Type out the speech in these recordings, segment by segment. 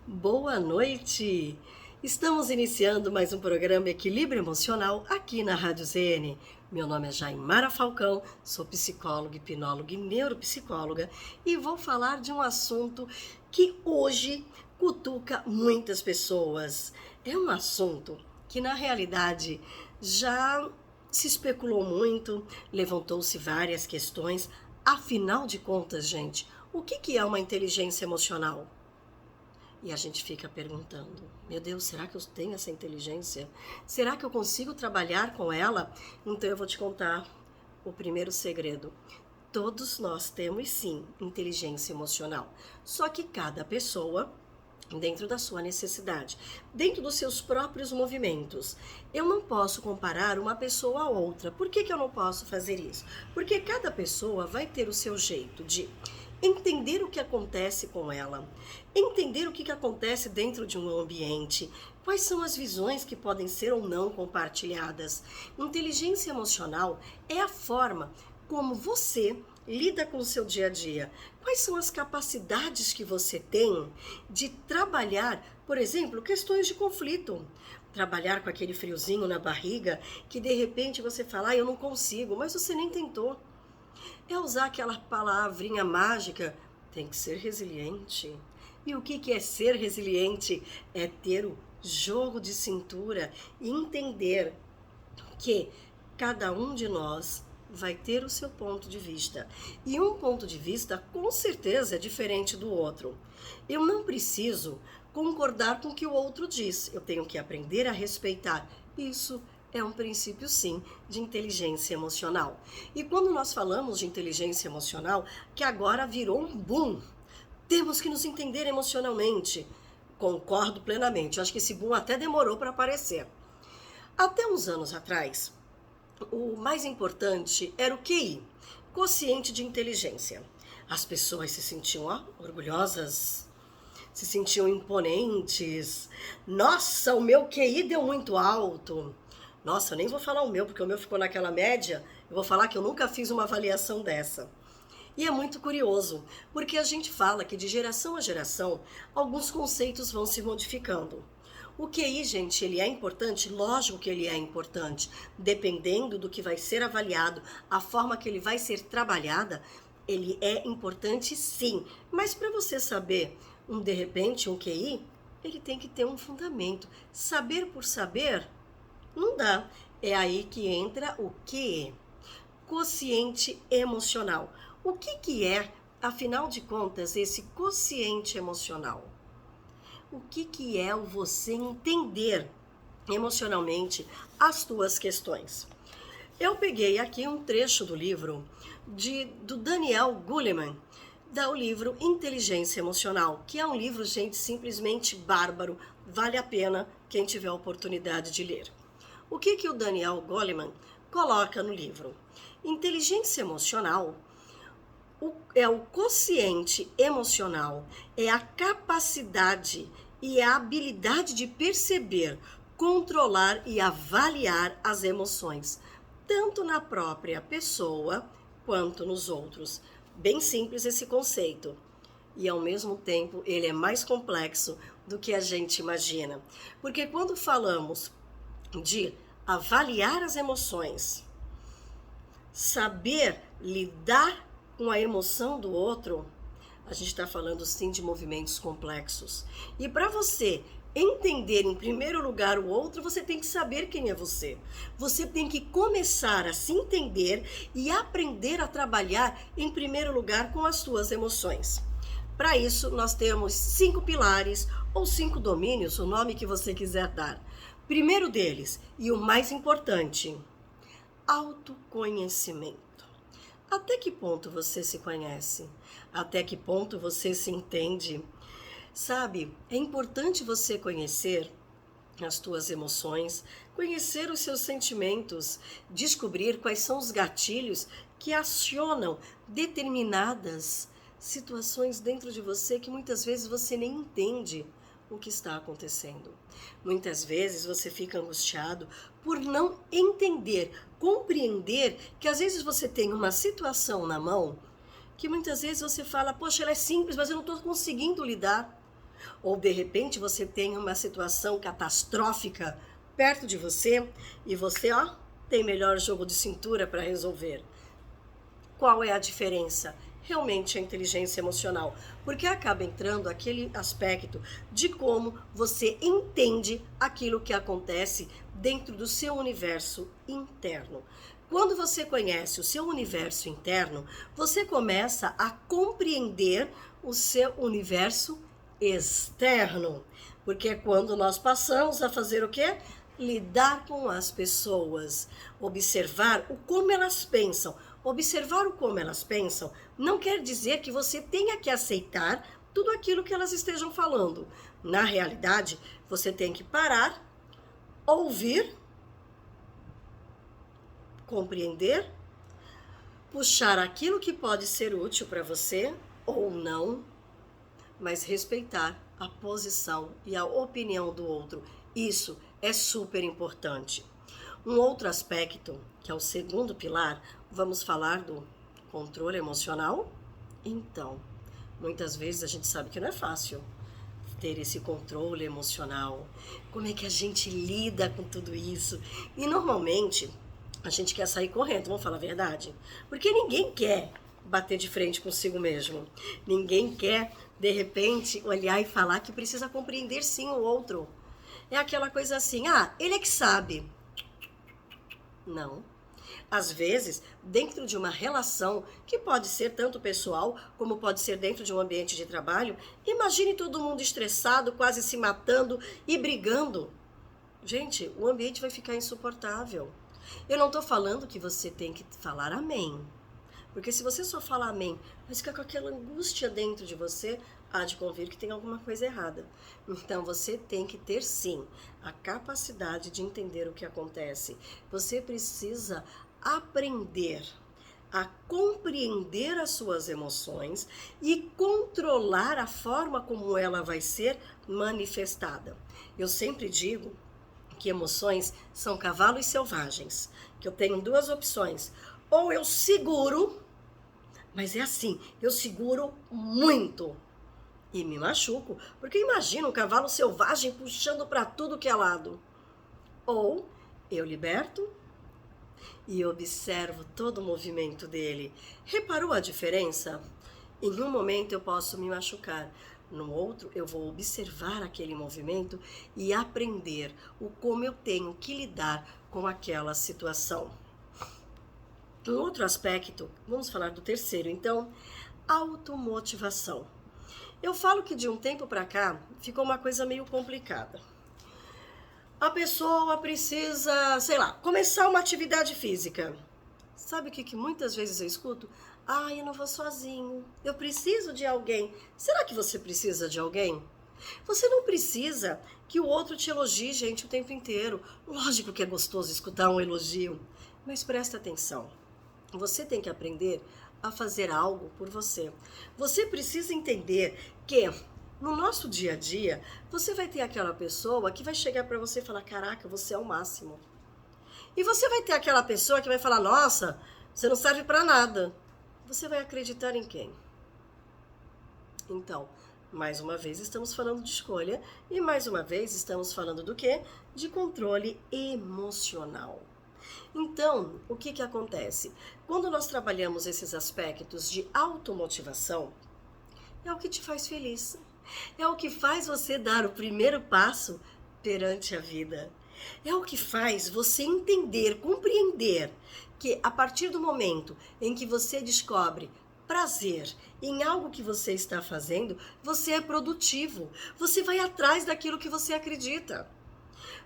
Boa noite! Estamos iniciando mais um programa Equilíbrio Emocional aqui na Rádio ZN. Meu nome é Jaimara Falcão, sou psicóloga, hipnóloga e neuropsicóloga e vou falar de um assunto que hoje cutuca muitas pessoas. É um assunto que na realidade já se especulou muito, levantou-se várias questões. Afinal de contas, gente, o que é uma inteligência emocional? E a gente fica perguntando, meu Deus, será que eu tenho essa inteligência? Será que eu consigo trabalhar com ela? Então eu vou te contar o primeiro segredo. Todos nós temos sim inteligência emocional, só que cada pessoa dentro da sua necessidade, dentro dos seus próprios movimentos. Eu não posso comparar uma pessoa a outra. Por que eu não posso fazer isso? Porque cada pessoa vai ter o seu jeito de entender o que acontece com ela, entender o que acontece dentro de um ambiente, quais são as visões que podem ser ou não compartilhadas. Inteligência emocional é a forma como você lida com o seu dia a dia. Quais são as capacidades que você tem de trabalhar, por exemplo, questões de conflito. Trabalhar com aquele friozinho na barriga que de repente você fala, eu não consigo, mas você nem tentou. É usar aquela palavrinha mágica, tem que ser resiliente. E o que é ser resiliente? É ter o jogo de cintura e entender que cada um de nós vai ter o seu ponto de vista. E um ponto de vista, com certeza, é diferente do outro. Eu não preciso concordar com o que o outro diz. Eu tenho que aprender a respeitar. Isso é um princípio, sim, de inteligência emocional. E quando nós falamos de inteligência emocional, que agora virou um boom, temos que nos entender emocionalmente. Concordo plenamente. Eu acho que esse boom até demorou para aparecer. Até uns anos atrás, o mais importante era o QI, quociente de inteligência. As pessoas se sentiam orgulhosas, se sentiam imponentes. Nossa, o meu QI deu muito alto. Nossa, eu nem vou falar o meu, porque o meu ficou naquela média. Eu vou falar que eu nunca fiz uma avaliação dessa. E é muito curioso, porque a gente fala que de geração a geração, alguns conceitos vão se modificando. O QI, gente, ele é importante? Lógico que ele é importante. Dependendo do que vai ser avaliado, a forma que ele vai ser trabalhada, ele é importante sim. Mas para você saber, de repente, um QI, ele tem que ter um fundamento. Saber por saber, não dá. É aí que entra o QE, quociente emocional. O que é, afinal de contas, esse quociente emocional? O que é o você entender emocionalmente as tuas questões? Eu peguei aqui um trecho do livro do Daniel Goleman, do livro Inteligência Emocional, que é um livro, gente, simplesmente bárbaro, vale a pena quem tiver a oportunidade de ler. O que o Daniel Goleman coloca no livro? Inteligência emocional é o quociente emocional, é a capacidade e a habilidade de perceber, controlar e avaliar as emoções, tanto na própria pessoa quanto nos outros. Bem simples esse conceito. E ao mesmo tempo ele é mais complexo do que a gente imagina. Porque quando falamos de avaliar as emoções, saber lidar com a emoção do outro, a gente está falando sim de movimentos complexos. E para você entender em primeiro lugar o outro, você tem que saber quem é você. Você tem que começar a se entender e aprender a trabalhar em primeiro lugar com as suas emoções. Para isso, nós temos 5 pilares ou 5 domínios, o nome que você quiser dar. Primeiro deles, e o mais importante, autoconhecimento. Até que ponto você se conhece? Até que ponto você se entende? Sabe, é importante você conhecer as tuas emoções, conhecer os seus sentimentos, descobrir quais são os gatilhos que acionam determinadas situações dentro de você que muitas vezes você nem entende o que está acontecendo. Muitas vezes você fica angustiado por não entender, compreender que às vezes você tem uma situação na mão que muitas vezes você fala, poxa, ela é simples, mas eu não estou conseguindo lidar. Ou de repente você tem uma situação catastrófica perto de você e você, tem melhor jogo de cintura para resolver. Qual é a diferença? Realmente a inteligência emocional, porque acaba entrando aquele aspecto de como você entende aquilo que acontece dentro do seu universo interno. Quando você conhece o seu universo interno, você começa a compreender o seu universo externo, porque é quando nós passamos a fazer o quê? Lidar com as pessoas, observar o como elas pensam. Observar o como elas pensam não quer dizer que você tenha que aceitar tudo aquilo que elas estejam falando. Na realidade, você tem que parar, ouvir, compreender, puxar aquilo que pode ser útil para você ou não, mas respeitar a posição e a opinião do outro. Isso é super importante. Um outro aspecto, que é o segundo pilar, vamos falar do controle emocional? Então, muitas vezes a gente sabe que não é fácil ter esse controle emocional. Como é que a gente lida com tudo isso? E normalmente a gente quer sair correndo, vamos falar a verdade? Porque ninguém quer bater de frente consigo mesmo. Ninguém quer, de repente, olhar e falar que precisa compreender sim o outro. É aquela coisa assim, ele é que sabe. Não. Às vezes, dentro de uma relação, que pode ser tanto pessoal, como pode ser dentro de um ambiente de trabalho, imagine todo mundo estressado, quase se matando e brigando. Gente, o ambiente vai ficar insuportável. Eu não estou falando que você tem que falar amém. Porque se você só falar amém, mas ficar com aquela angústia dentro de você, há de convir que tem alguma coisa errada. Então você tem que ter sim a capacidade de entender o que acontece. Você precisa aprender a compreender as suas emoções e controlar a forma como ela vai ser manifestada. Eu sempre digo que emoções são cavalos selvagens, que eu tenho duas opções. Ou eu seguro, mas é assim, eu seguro muito e me machuco, porque imagina um cavalo selvagem puxando para tudo que é lado. Ou eu liberto e observo todo o movimento dele. Reparou a diferença? Em um momento eu posso me machucar, no outro eu vou observar aquele movimento e aprender o como eu tenho que lidar com aquela situação. Um outro aspecto, vamos falar do terceiro, então, automotivação. Eu falo que de um tempo para cá ficou uma coisa meio complicada. A pessoa precisa, começar uma atividade física. Sabe o que muitas vezes eu escuto? Eu não vou sozinho, eu preciso de alguém. Será que você precisa de alguém? Você não precisa que o outro te elogie, gente, o tempo inteiro. Lógico que é gostoso escutar um elogio, mas presta atenção. Você tem que aprender a fazer algo por você. Você precisa entender que no nosso dia a dia, você vai ter aquela pessoa que vai chegar para você e falar, caraca, você é o máximo. E você vai ter aquela pessoa que vai falar, nossa, você não serve para nada. Você vai acreditar em quem? Então, mais uma vez estamos falando de escolha e mais uma vez estamos falando do quê? De controle emocional. Então, o que acontece? Quando nós trabalhamos esses aspectos de automotivação, é o que te faz feliz. É o que faz você dar o primeiro passo perante a vida. É o que faz você entender, compreender que a partir do momento em que você descobre prazer em algo que você está fazendo, você é produtivo. Você vai atrás daquilo que você acredita.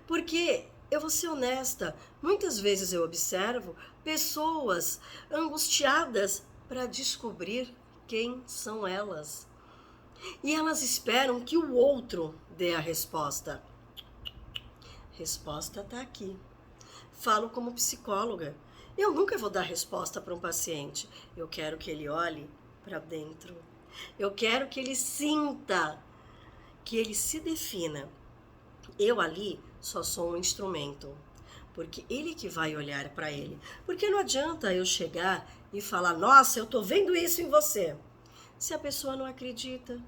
Porque eu vou ser honesta, muitas vezes eu observo pessoas angustiadas para descobrir quem são elas. E elas esperam que o outro dê a resposta. Resposta está aqui. Falo como psicóloga. Eu nunca vou dar resposta para um paciente. Eu quero que ele olhe para dentro. Eu quero que ele sinta, que ele se defina. Eu ali só sou um instrumento, porque ele que vai olhar para ele. Porque não adianta eu chegar e falar, nossa, eu estou vendo isso em você. Se a pessoa não acredita,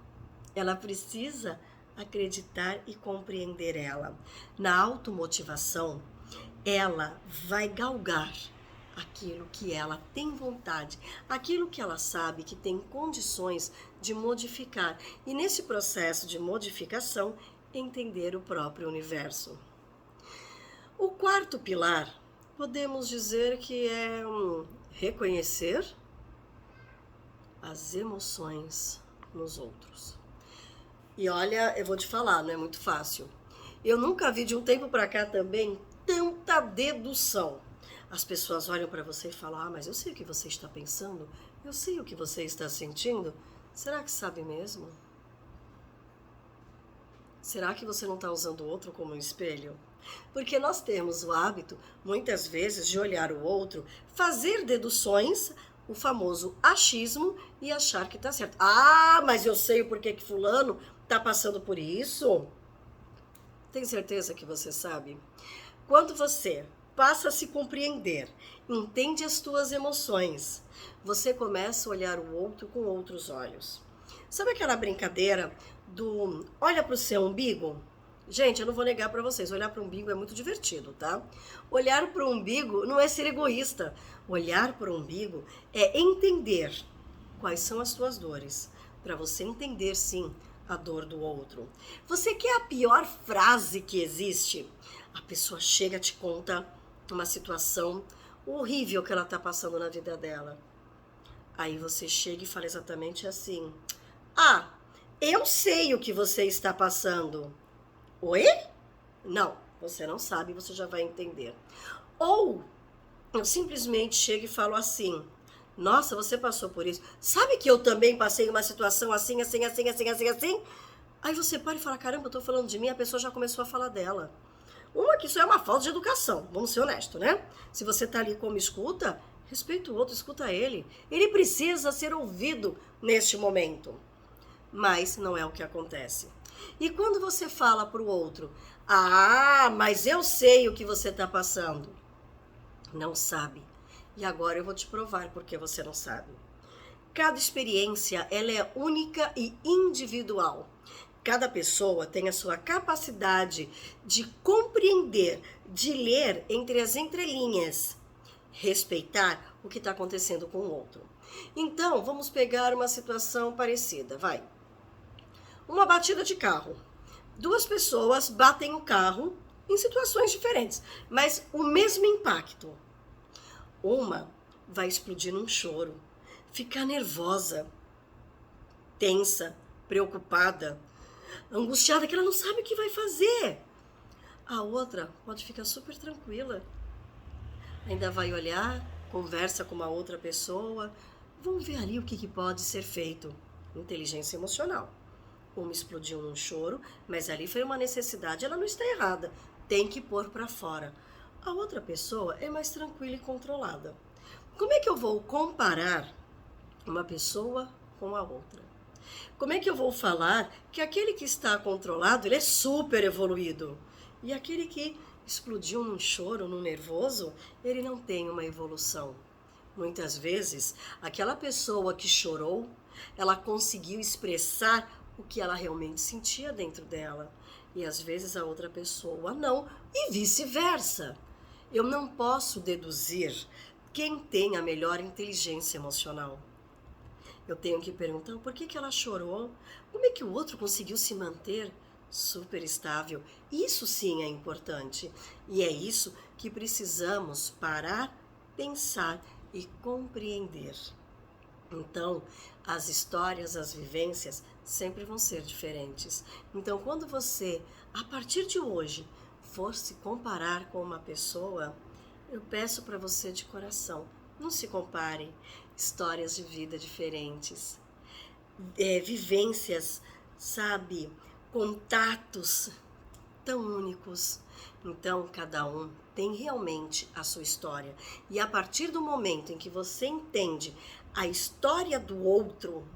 ela precisa acreditar e compreender ela. Na automotivação, ela vai galgar aquilo que ela tem vontade, aquilo que ela sabe que tem condições de modificar. E nesse processo de modificação, entender o próprio universo. O quarto pilar, podemos dizer que é reconhecer as emoções nos outros. E olha, eu vou te falar, não é muito fácil. Eu nunca vi de um tempo para cá também tanta dedução. As pessoas olham para você e falam, mas eu sei o que você está pensando, eu sei o que você está sentindo. Será que sabe mesmo? Será que você não está usando o outro como um espelho? Porque nós temos o hábito, muitas vezes, de olhar o outro, fazer deduções, o famoso achismo, e achar que está certo. Mas eu sei o porquê que fulano está passando por isso. Tem certeza que você sabe? Quando você passa a se compreender, entende as tuas emoções, você começa a olhar o outro com outros olhos. Sabe aquela brincadeira do olha para o seu umbigo? Gente, eu não vou negar para vocês, olhar para o umbigo é muito divertido, tá? Olhar para o umbigo não é ser egoísta. Olhar para o umbigo é entender quais são as tuas dores, para você entender, sim, a dor do outro. Você quer a pior frase que existe? A pessoa chega e te conta uma situação horrível que ela está passando na vida dela. Aí você chega e fala exatamente assim: eu sei o que você está passando. Oi? Não, você não sabe, você já vai entender. Ou eu simplesmente chego e falo assim: nossa, você passou por isso. Sabe que eu também passei uma situação assim, assim, assim, assim, assim, assim? Aí você para e fala: caramba, eu tô falando de mim, a pessoa já começou a falar dela. Que isso é uma falta de educação, vamos ser honestos, né? Se você tá ali como escuta, respeita o outro, escuta ele. Ele precisa ser ouvido neste momento. Mas não é o que acontece. E quando você fala pro outro: mas eu sei o que você tá passando. Não sabe. E agora eu vou te provar porque você não sabe. Cada experiência, ela é única e individual. Cada pessoa tem a sua capacidade de compreender, de ler entre as entrelinhas, respeitar o que está acontecendo com o outro. Então, vamos pegar uma situação parecida, vai. Uma batida de carro. Duas pessoas batem o carro em situações diferentes, mas o mesmo impacto. Uma vai explodir num choro, ficar nervosa, tensa, preocupada, angustiada, que ela não sabe o que vai fazer. A outra pode ficar super tranquila. Ainda vai olhar, conversa com uma outra pessoa. Vamos ver ali o que pode ser feito. Inteligência emocional. Uma explodiu num choro, mas ali foi uma necessidade, ela não está errada. Tem que pôr para fora. A outra pessoa é mais tranquila e controlada. Como é que eu vou comparar uma pessoa com a outra? Como é que eu vou falar que aquele que está controlado, ele é super evoluído, e aquele que explodiu num choro, num nervoso, ele não tem uma evolução? Muitas vezes, aquela pessoa que chorou, ela conseguiu expressar o que ela realmente sentia dentro dela, e às vezes a outra pessoa não, e vice-versa. Eu não posso deduzir quem tem a melhor inteligência emocional. Eu tenho que perguntar por que ela chorou, como é que o outro conseguiu se manter super estável. Isso sim é importante, e é isso que precisamos parar, pensar e compreender. Então, as histórias, as vivências sempre vão ser diferentes. Então, quando você, a partir de hoje, for se comparar com uma pessoa, eu peço para você de coração, não se compare. Histórias de vida diferentes, vivências, sabe, contatos tão únicos. Então, cada um tem realmente a sua história. E a partir do momento em que você entende a história do outro,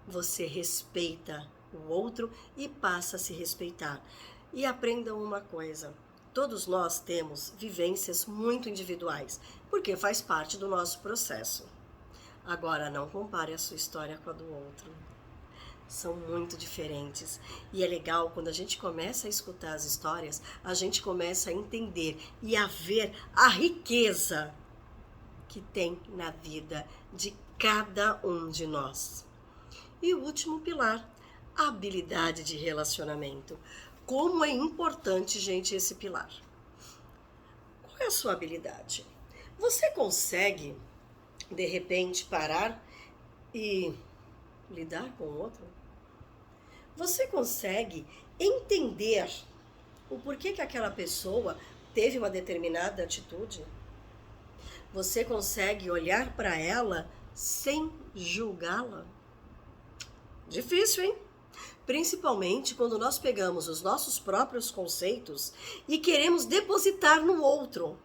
você respeita o outro e passa a se respeitar. E aprendam uma coisa: todos nós temos vivências muito individuais, porque faz parte do nosso processo. Agora, não compare a sua história com a do outro. são muito diferentes. E é legal quando a gente começa a escutar as histórias, a gente começa a entender e a ver a riqueza que tem na vida de cada um de nós. E o último pilar, a habilidade de relacionamento. Como é importante, gente, esse pilar. Qual é a sua habilidade? Você consegue, de repente, parar e lidar com o outro? Você consegue entender o porquê que aquela pessoa teve uma determinada atitude? Você consegue olhar para ela sem julgá-la? Difícil, hein? Principalmente quando nós pegamos os nossos próprios conceitos e queremos depositar no outro.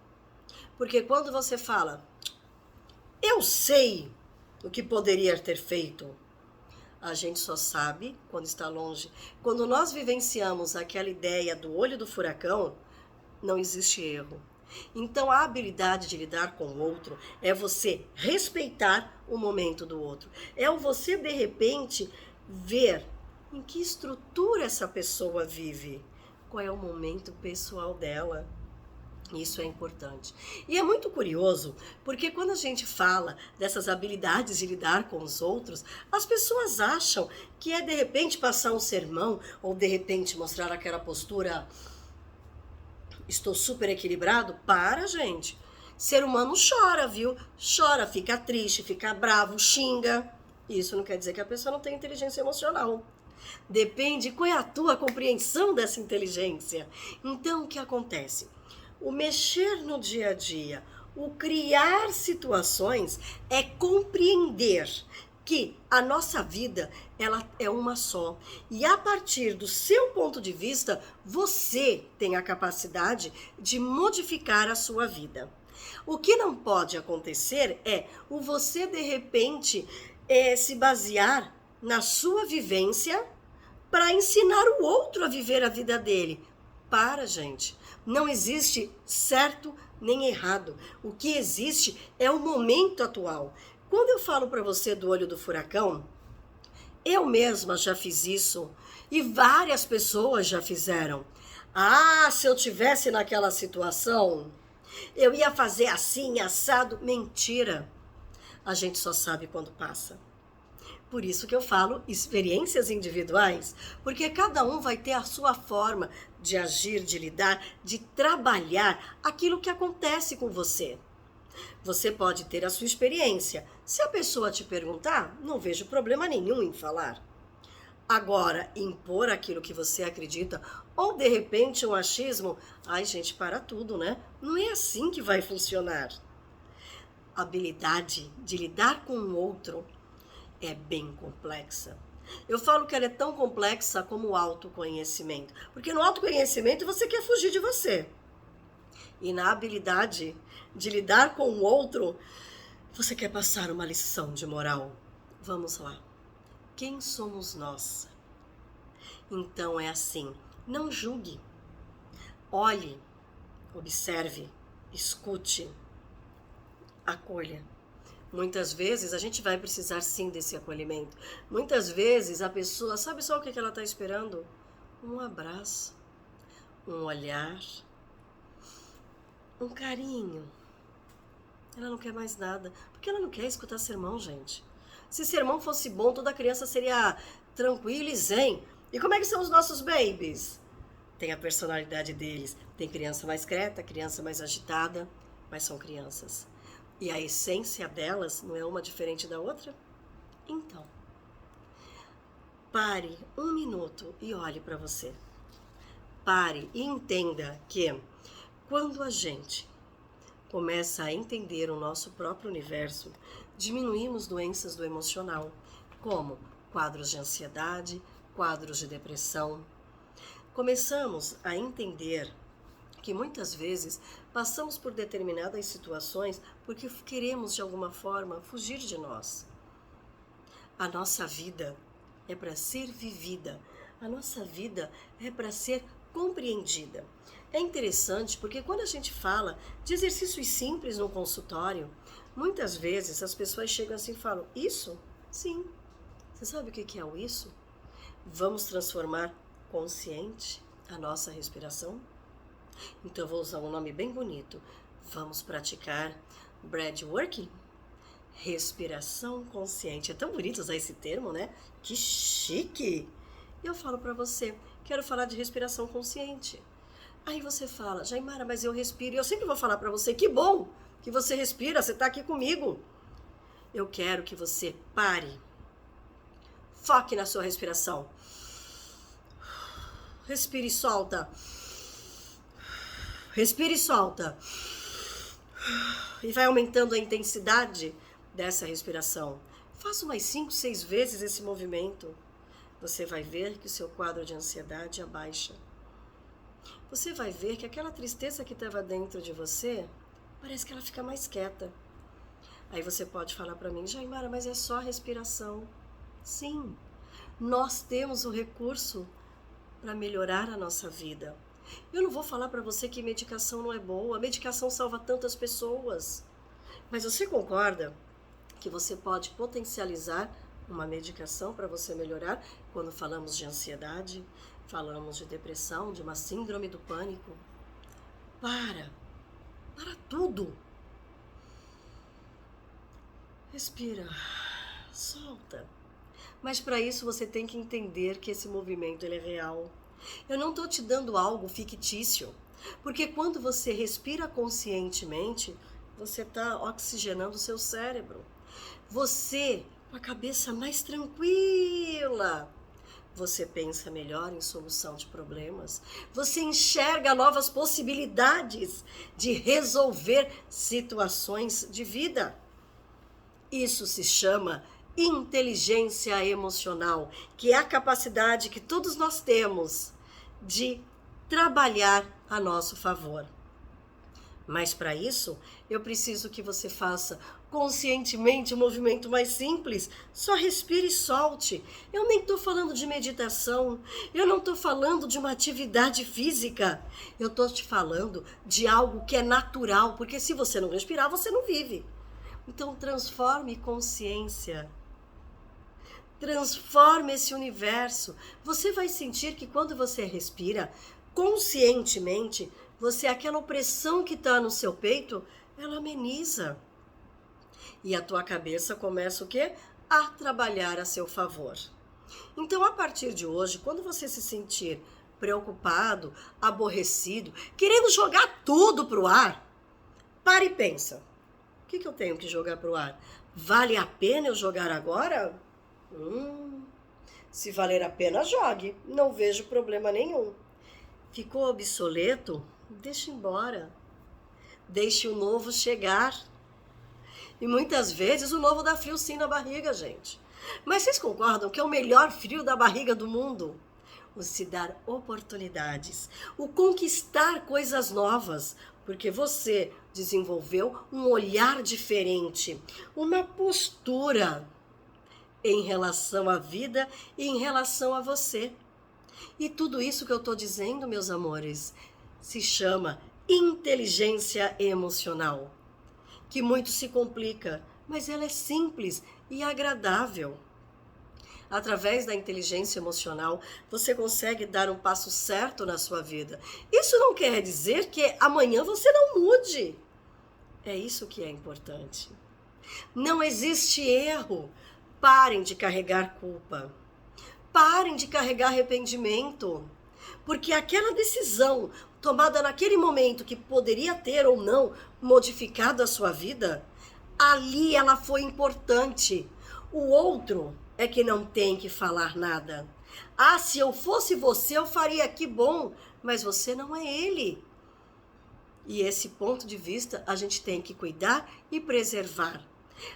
Porque quando você fala, eu sei o que poderia ter feito, a gente só sabe quando está longe. Quando nós vivenciamos aquela ideia do olho do furacão, não existe erro. Então a habilidade de lidar com o outro é você respeitar o momento do outro. É o você, de repente, ver em que estrutura essa pessoa vive. Qual é o momento pessoal dela. Isso é importante. E é muito curioso, porque quando a gente fala dessas habilidades de lidar com os outros, as pessoas acham que é de repente passar um sermão, ou de repente mostrar aquela postura, estou super equilibrado. Para, gente. Ser humano chora, viu? Chora, fica triste, fica bravo, xinga. Isso não quer dizer que a pessoa não tem inteligência emocional. Depende qual é a tua compreensão dessa inteligência. Então, o que acontece? O mexer no dia a dia, o criar situações é compreender que a nossa vida, ela é uma só. E a partir do seu ponto de vista, você tem a capacidade de modificar a sua vida. O que não pode acontecer é o você, de repente, se basear na sua vivência para ensinar o outro a viver a vida dele. Para, gente. Não existe certo nem errado. O que existe é o momento atual. Quando eu falo para você do olho do furacão, eu mesma já fiz isso e várias pessoas já fizeram. Ah, se eu tivesse naquela situação, eu ia fazer assim, assado. Mentira. A gente só sabe quando passa. Por isso que eu falo experiências individuais, porque cada um vai ter a sua forma de agir, de lidar, de trabalhar aquilo que acontece com você. Você pode ter a sua experiência. Se a pessoa te perguntar, não vejo problema nenhum em falar. Agora, impor aquilo que você acredita, ou de repente um achismo, ai gente, para tudo, né? Não é assim que vai funcionar. A habilidade de lidar com o outro é bem complexa. Eu falo que ela é tão complexa como o autoconhecimento. Porque no autoconhecimento você quer fugir de você. E na habilidade de lidar com o outro, você quer passar uma lição de moral. Vamos lá. Quem somos nós? Então é assim, não julgue. Olhe, observe, escute, acolha. Muitas vezes a gente vai precisar sim desse acolhimento. Muitas vezes a pessoa, sabe só o que ela está esperando? Um abraço, um olhar, um carinho. Ela não quer mais nada, porque ela não quer escutar sermão, gente. Se sermão fosse bom, toda criança seria tranquila e zen. E como é que são os nossos babies? Tem a personalidade deles. Tem criança mais quieta, criança mais agitada, mas são crianças. E a essência delas não é uma diferente da outra? Então, pare um minuto e olhe para você. Pare e entenda que quando a gente começa a entender o nosso próprio universo, diminuímos doenças do emocional, como quadros de ansiedade, quadros de depressão. Começamos a entender que muitas vezes passamos por determinadas situações porque queremos de alguma forma fugir de nós. A nossa vida é para ser vivida, a nossa vida é para ser compreendida. É interessante porque quando a gente fala de exercícios simples no consultório, muitas vezes as pessoas chegam assim e falam, isso? Sim. Você sabe o que é o isso? Vamos transformar consciente a nossa respiração? Então eu vou usar um nome bem bonito. Vamos praticar breathwork? Respiração consciente. É tão bonito usar esse termo, né? Que chique! E eu falo para você, quero falar de respiração consciente. Aí você fala, Jaimara, mas eu respiro. E eu sempre vou falar para você, que bom que você respira, você está aqui comigo. Eu quero que você pare. Foque na sua respiração. Respire e solta. Respire e solta. E vai aumentando a intensidade dessa respiração. Faça umas 5, 6 vezes esse movimento. Você vai ver que o seu quadro de ansiedade abaixa. Você vai ver que aquela tristeza que estava dentro de você, parece que ela fica mais quieta. Aí você pode falar para mim, Jaimara, mas é só respiração. Sim, nós temos o recurso para melhorar a nossa vida. Eu não vou falar para você que medicação não é boa, a medicação salva tantas pessoas. Mas você concorda que você pode potencializar uma medicação para você melhorar quando falamos de ansiedade, falamos de depressão, de uma síndrome do pânico? Para tudo. Respira, solta. Mas para isso você tem que entender que esse movimento ele é real. Eu não estou te dando algo fictício, porque quando você respira conscientemente, você está oxigenando o seu cérebro. Você, com a cabeça mais tranquila, você pensa melhor em solução de problemas, você enxerga novas possibilidades de resolver situações de vida. Isso se chama inteligência emocional, que é a capacidade que todos nós temos de trabalhar a nosso favor. Mas para isso, eu preciso que você faça conscientemente um movimento mais simples. Só respire e solte. Eu nem estou falando de meditação, eu não estou falando de uma atividade física. Eu estou te falando de algo que é natural, porque se você não respirar, você não vive. Então transforme consciência. Transforme esse universo. Você vai sentir que quando você respira conscientemente, aquela opressão que está no seu peito, ela ameniza. E a tua cabeça começa o quê? A trabalhar a seu favor. Então, a partir de hoje, quando você se sentir preocupado, aborrecido, querendo jogar tudo para o ar, para e pensa. O que eu tenho que jogar para o ar? Vale a pena eu jogar agora? Se valer a pena, jogue. Não vejo problema nenhum. Ficou obsoleto? Deixa embora. Deixe o novo chegar. E muitas vezes o novo dá frio sim na barriga, gente. Mas vocês concordam que é o melhor frio da barriga do mundo? O se dar oportunidades, o conquistar coisas novas, porque você desenvolveu um olhar diferente, uma postura em relação à vida e em relação a você. E tudo isso que eu estou dizendo, meus amores, se chama inteligência emocional, que muito se complica, mas ela é simples e agradável. Através da inteligência emocional, você consegue dar um passo certo na sua vida. Isso não quer dizer que amanhã você não mude. É isso que é importante. Não existe erro. Parem de carregar culpa. Parem de carregar arrependimento. Porque aquela decisão tomada naquele momento que poderia ter ou não modificado a sua vida, ali ela foi importante. O outro é que não tem que falar nada. Ah, se eu fosse você, eu faria, que bom, mas você não é ele. E esse ponto de vista a gente tem que cuidar e preservar.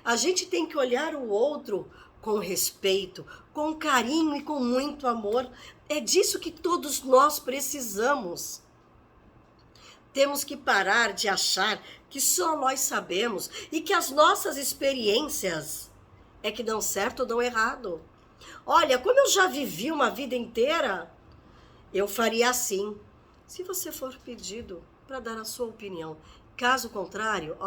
A gente tem que olhar o outro com respeito, com carinho e com muito amor. É disso que todos nós precisamos. Temos que parar de achar que só nós sabemos e que as nossas experiências é que dão certo ou dão errado. Olha, como eu já vivi uma vida inteira, eu faria assim. Se você for pedido para dar a sua opinião, caso contrário,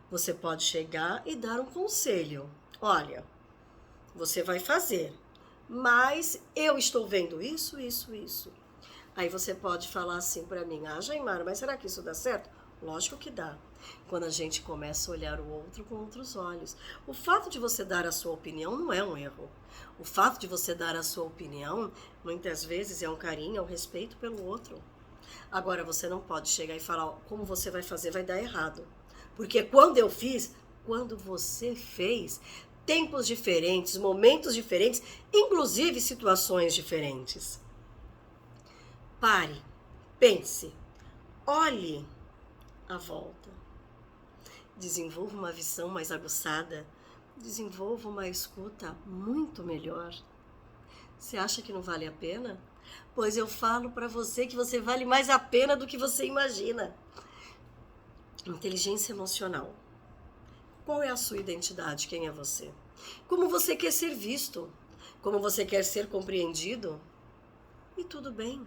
você pode chegar e dar um conselho. Olha, você vai fazer, mas eu estou vendo isso. Aí você pode falar assim para mim, Jaimara, mas será que isso dá certo? Lógico que dá. Quando a gente começa a olhar o outro com outros olhos. O fato de você dar a sua opinião não é um erro. O fato de você dar a sua opinião, muitas vezes, é um carinho, é um respeito pelo outro. Agora, você não pode chegar e falar, como você vai fazer, vai dar errado. Porque quando você fez, tempos diferentes, momentos diferentes, inclusive situações diferentes. Pare, pense, olhe à volta. Desenvolva uma visão mais aguçada, desenvolva uma escuta muito melhor. Você acha que não vale a pena? Pois eu falo para você que você vale mais a pena do que você imagina. Inteligência emocional. Qual é a sua identidade? Quem é você? Como você quer ser visto? Como você quer ser compreendido? E tudo bem.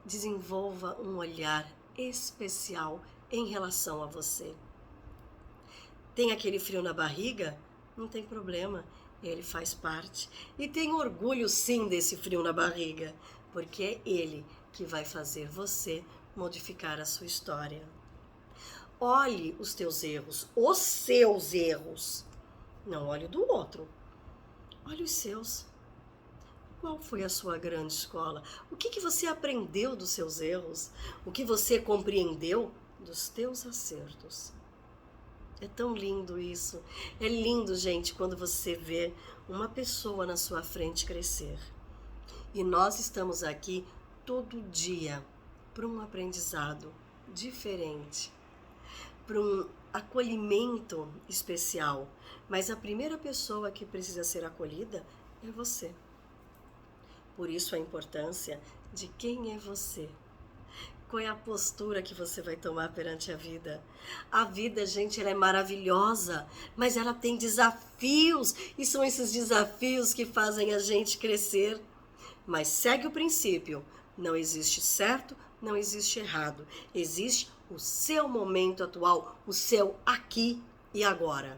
Desenvolva um olhar especial em relação a você. Tem aquele frio na barriga? Não tem problema, ele faz parte. E tem orgulho sim desse frio na barriga, porque é ele que vai fazer você modificar a sua história. Olhe os teus erros, os seus erros. Não olhe do outro, olhe os seus. Qual foi a sua grande escola? O que você aprendeu dos seus erros? O que você compreendeu dos teus acertos? É tão lindo isso. É lindo, gente, quando você vê uma pessoa na sua frente crescer. E nós estamos aqui todo dia para um aprendizado diferente, para um acolhimento especial. Mas a primeira pessoa que precisa ser acolhida é você. Por isso a importância de quem é você. Qual é a postura que você vai tomar perante a vida? A vida, gente, ela é maravilhosa, mas ela tem desafios. E são esses desafios que fazem a gente crescer. Mas segue o princípio. Não existe certo, não existe errado. Existe o seu momento atual, o seu aqui e agora.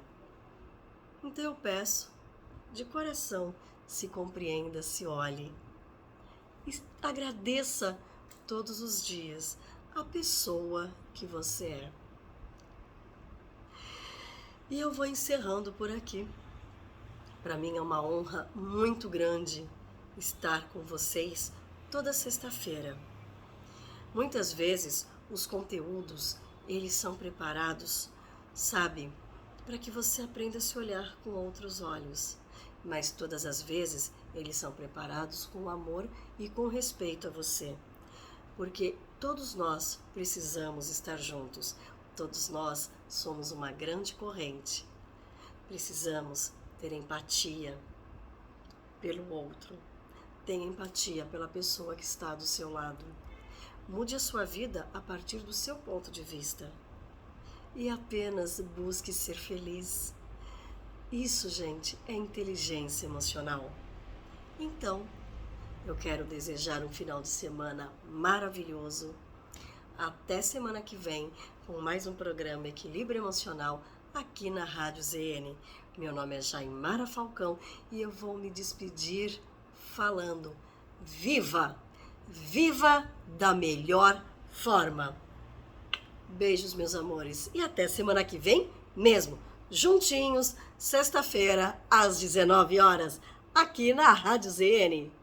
Então eu peço, de coração, se compreenda, se olhe. E agradeça todos os dias a pessoa que você é. E eu vou encerrando por aqui. Para mim é uma honra muito grande estar com vocês toda sexta-feira. Muitas vezes os conteúdos, eles são preparados, sabe, para que você aprenda a se olhar com outros olhos. Mas todas as vezes eles são preparados com amor e com respeito a você. Porque todos nós precisamos estar juntos. Todos nós somos uma grande corrente. Precisamos ter empatia pelo outro. Tenha empatia pela pessoa que está do seu lado. Mude a sua vida a partir do seu ponto de vista. E apenas busque ser feliz. Isso, gente, é inteligência emocional. Então, eu quero desejar um final de semana maravilhoso. Até semana que vem com mais um programa Equilíbrio Emocional aqui na Rádio ZN. Meu nome é Jaimara Falcão e eu vou me despedir falando: viva! Viva da melhor forma! Beijos, meus amores, e até semana que vem mesmo, juntinhos, sexta-feira, às 19 horas, aqui na Rádio ZN.